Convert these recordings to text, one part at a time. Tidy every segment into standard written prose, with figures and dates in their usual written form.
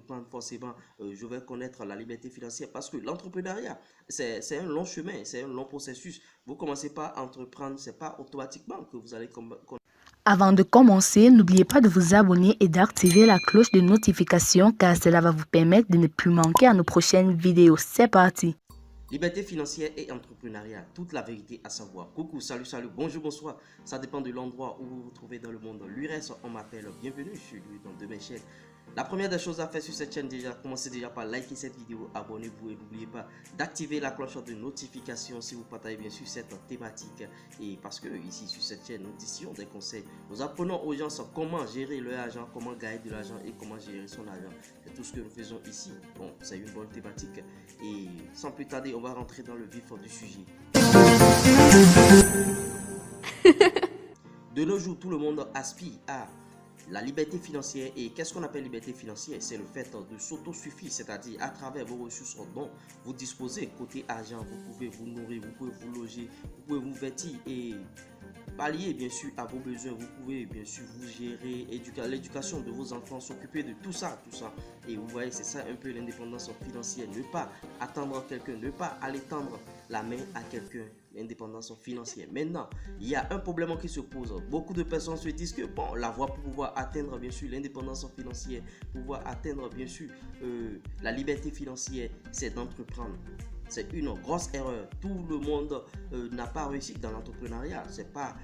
Prendre forcément, je vais connaître la liberté financière parce que l'entrepreneuriat, c'est un long chemin, c'est un long processus. Vous commencez pas à entreprendre, c'est pas automatiquement que vous allez Avant de commencer, n'oubliez pas de vous abonner et d'activer la cloche de notification car cela va vous permettre de ne plus manquer à nos prochaines vidéos. C'est parti! Liberté financière et entrepreneuriat, toute la vérité à savoir. Coucou, salut, salut, bonjour, bonsoir. Ça dépend de l'endroit où vous vous trouvez dans le monde. L'URES, on m'appelle. Bienvenue, je suis lui dans de mes chaînes. La première des choses à faire sur cette chaîne, commencez déjà par liker cette vidéo, abonnez-vous et n'oubliez pas d'activer la cloche de notification si vous partagez bien sûr cette thématique. Et parce que ici sur cette chaîne, nous disons des conseils. Nous apprenons aux gens comment gérer leur argent, comment gagner de l'argent et comment gérer son argent. C'est tout ce que nous faisons ici. Bon, c'est une bonne thématique. Et sans plus tarder, on va rentrer dans le vif du sujet. De nos jours, tout le monde aspire à la liberté financière. Et qu'est-ce qu'on appelle liberté financière? C'est le fait de s'autosuffire, c'est-à-dire à travers vos ressources dont vous disposez côté argent, vous pouvez vous nourrir, vous pouvez vous loger, vous pouvez vous vêtir et pallier bien sûr à vos besoins. Vous pouvez bien sûr vous gérer l'éducation de vos enfants, s'occuper de tout ça. Et vous voyez, c'est ça un peu l'indépendance financière. Ne pas attendre quelqu'un, ne pas aller tendre la main à quelqu'un. L'indépendance financière. Maintenant, il y a un problème qui se pose. Beaucoup de personnes se disent que bon, la voie pour pouvoir atteindre bien sûr l'indépendance financière, pouvoir atteindre bien sûr la liberté financière, c'est d'entreprendre. C'est une grosse erreur. Tout le monde n'a pas réussi dans l'entrepreneuriat. C'est pas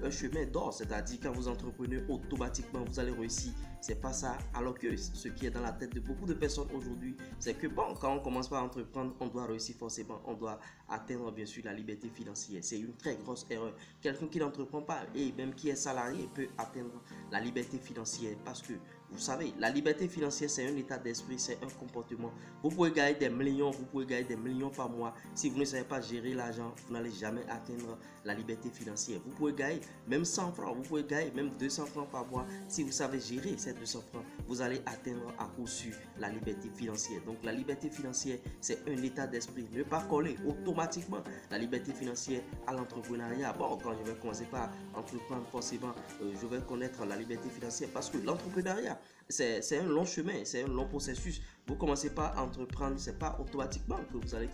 un chemin d'or. C'est-à-dire quand vous entreprenez, automatiquement vous allez réussir. C'est pas ça. Alors que ce qui est dans la tête de beaucoup de personnes aujourd'hui, c'est que bon, quand on commence par entreprendre, on doit réussir forcément. On doit atteindre bien sûr la liberté financière. C'est une très grosse erreur. Quelqu'un qui n'entreprend pas et même qui est salarié peut atteindre la liberté financière parce que vous savez, la liberté financière, c'est un état d'esprit, c'est un comportement. Vous pouvez gagner des millions, vous pouvez gagner des millions par mois. Si vous ne savez pas gérer l'argent, vous n'allez jamais atteindre la liberté financière. Vous pouvez gagner même 100 francs, vous pouvez gagner même 200 francs par mois. Si vous savez gérer ces 200 francs, vous allez atteindre à coup sûr la liberté financière. Donc la liberté financière, c'est un état d'esprit. Ne pas coller automatiquement la liberté financière à l'entrepreneuriat. Bon, quand je vais commencer par entreprendre, forcément, je vais connaître la liberté financière parce que l'entrepreneuriat, c'est un long chemin, c'est un long processus. Vous commencez pas à entreprendre, c'est pas automatiquement que vous allez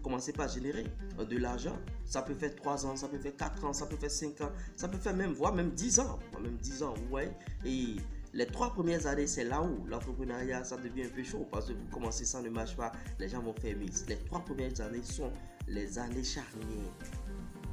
commencer par générer de l'argent. Ça peut faire 3 ans, ça peut faire 4 ans, ça peut faire 5 ans, ça peut faire même, voire même 10 ans. Même 10 ans, vous voyez. Et les 3 premières années, c'est là où l'entrepreneuriat, ça devient un peu chaud parce que vous commencez, ça ne marche pas, les gens vont faire mise. Les 3 premières années sont les années charnières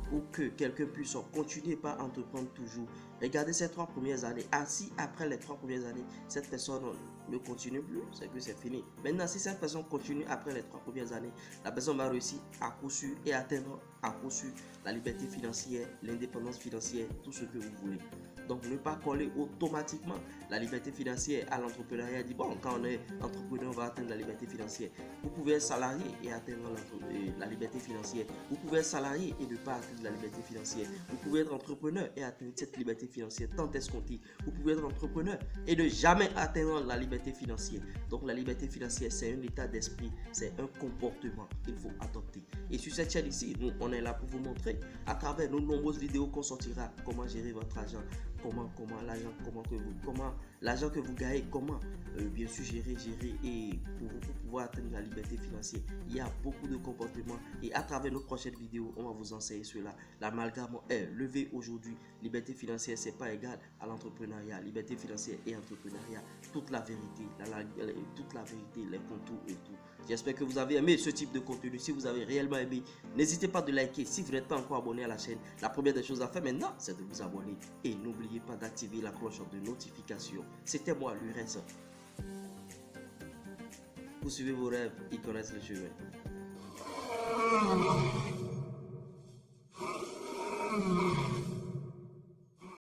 pour que quelqu'un puisse continuer par entreprendre toujours. Regardez ces 3 premières années. Si après les 3 premières années, cette personne ne continue plus, c'est que c'est fini. Maintenant, si cette personne continue après les 3 premières années, la personne va réussir à coup sûr et atteindre à coup sûr la liberté financière, l'indépendance financière, tout ce que vous voulez. Donc, ne pas coller automatiquement la liberté financière à l'entrepreneuriat. Dit bon, quand on est entrepreneur, on va atteindre la liberté financière. Vous pouvez être salarié et atteindre la liberté financière. Vous pouvez être salarié et ne pas atteindre la liberté financière. Vous pouvez être entrepreneur et atteindre cette liberté financière tant escomptée. Vous pouvez être entrepreneur et ne jamais atteindre la liberté financière. Donc, la liberté financière, c'est un état d'esprit, c'est un comportement qu'il faut adopter. Et sur cette chaîne ici, nous, on est là pour vous montrer à travers nos nombreuses vidéos qu'on sortira comment gérer votre argent, comment l'argent que vous gagnez, comment bien sûr gérer et pour pouvoir atteindre la liberté financière. Il y a beaucoup de comportements et à travers nos prochaines vidéos, on va vous enseigner cela. L'amalgame est levé aujourd'hui. Liberté financière, c'est pas égal à l'entrepreneuriat. Liberté financière et entrepreneuriat, toute la vérité, les contours et tout. J'espère que vous avez aimé ce type de contenu. Si vous avez réellement aimé, n'hésitez pas de liker. Si vous n'êtes pas encore abonné à la chaîne, la première des choses à faire maintenant, c'est de vous abonner. Et n'oubliez pas d'activer la cloche de notification. C'était moi, l'URES. Vous suivez vos rêves, ils connaissent le chemin.